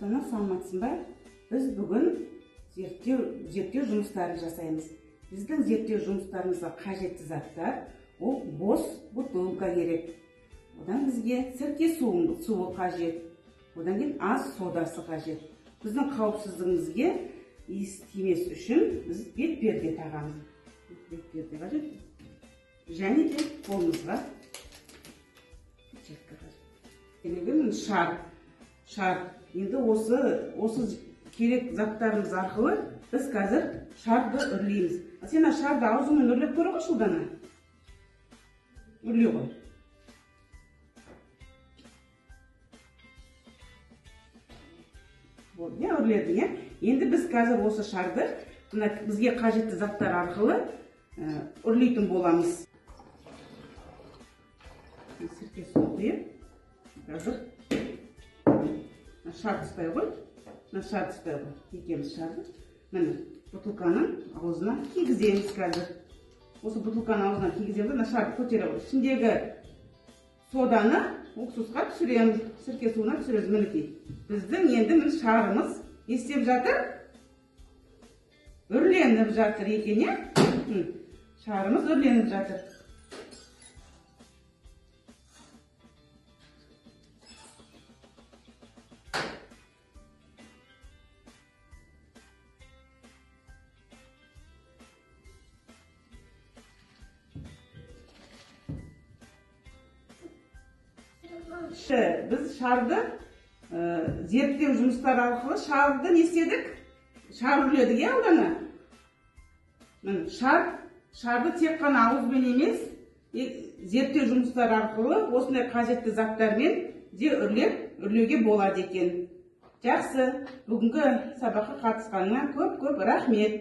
Астана, саламатсың ба? Біз бүгін зерттеу жұмыстарын жасаймыз. Біздің зерттеу жұмыстарымызға қажетті заттар, ол бос бутылка керек. Одан бізге сірке суы қажет. Одан кейін ас содасы қажет. Біздің қауіпсіздігімізге иіс тимес үшін біз бетперде тағамыз. Бетперде қажет. Және де қолымызға перчатка қажет. Шар. Енді осы керек заттарымыз арқылы біз қазір шарды үрлейміз. Сен шарды аузыңмен үрлеп көре қойшы ұлдана. Үрлей ғой. Не үрледің, е? Енді біз қазір осы шарды бізге қажетті заттар арқылы үрлейтін боламыз. Сірке су құйып, қазір шарды ұстай ғой. Шарды ұстай ғой. Екеміз шарды. Міне, бутылканың аузына кигіземіз қазір. Осы бутылканың аузына кигіземіз, шарды көтере ғой. Ішіндегі соданы уксусқа түсіреміз, сірке суына түсіреміз. Мінекей. Біздің енді шарымыз не істеп жатыр? Үрленіп жатыр екен, е? Шарымыз үрленіп жатыр. Біз шарды зерттеу жұмыстары арқылы шарды не істедік? Шар үрледік, е Алдана? Шарды тек қана ауызбен емес, зерттеу жұмыстары арқылы осындай қажетті заттармен де үрлеуге болады екен. Жақсы, бүгінгі сабаққа қатысқаныңа көп рахмет.